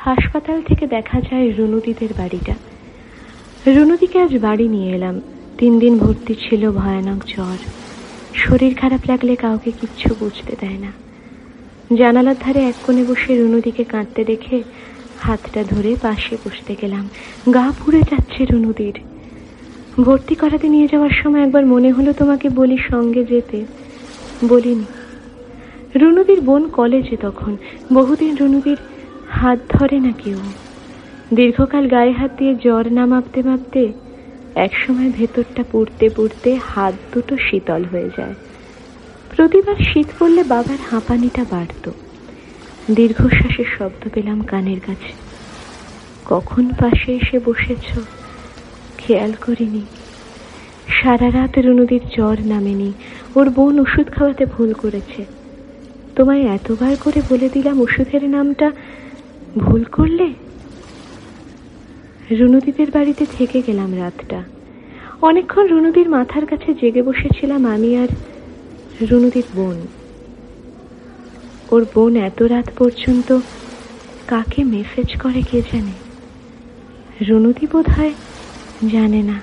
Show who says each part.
Speaker 1: হাসপাতাল থেকে দেখা যায় রুনুদিদের বাড়িটা। রুনুদিকে আজ বাড়ি নিয়ে এলাম। 3 দিন ভর্তি ছিল, ভয়ানক জ্বর। শরীর খারাপ লাগলে কাউকে কিচ্ছু বুঝতে দেয় না। জানালার ধারে এক কোণে বসে রুনুদিকে কাঁদতে দেখে হাতটা ধরে পাশে বসতে গেলাম। গা পুড়ে যাচ্ছে রুনুদির। ভর্তি করাতে নিয়ে যাওয়ার সময় একবার মনে হলো তোমাকে বলি সঙ্গে যেতে, বলিনি। রুনুদির বোন কলেজে তখন। বহুদিন রুনুদির হাত ধরে না কেউ। দীর্ঘকাল গায়ে হাত দিয়ে জ্বর না মাপতে মাপতে একসময় ভেতরটা পুড়তে পুড়তে হাত দুটো শীতল হয়ে যায়। প্রতিবার শীত পড়লে বাবার হাঁপানিটা বাড়ত। দীর্ঘশ্বাসের শব্দ পেলাম কানের কাছে। কখন পাশে এসে বসেছ খেয়াল করিনি। সারা রাত রুনুদির জ্বর নামেনি। ওর বোন ওষুধ খাওয়াতে ভুল করেছে। তোমায় এতবার করে বলে দিলাম ওষুধের নামটা, ভুল করলে। রুনুদিদের বাড়িতে থেকে গেলাম রাতটা। অনেকক্ষণ রুনুদির মাথার কাছে জেগে বসেছিলাম আমি আর রুনুদির বোন। ওর বোন এত রাত পর্যন্ত কাকে মেসেজ করে কে জানে। রুনুদি বোধহয় জানে না।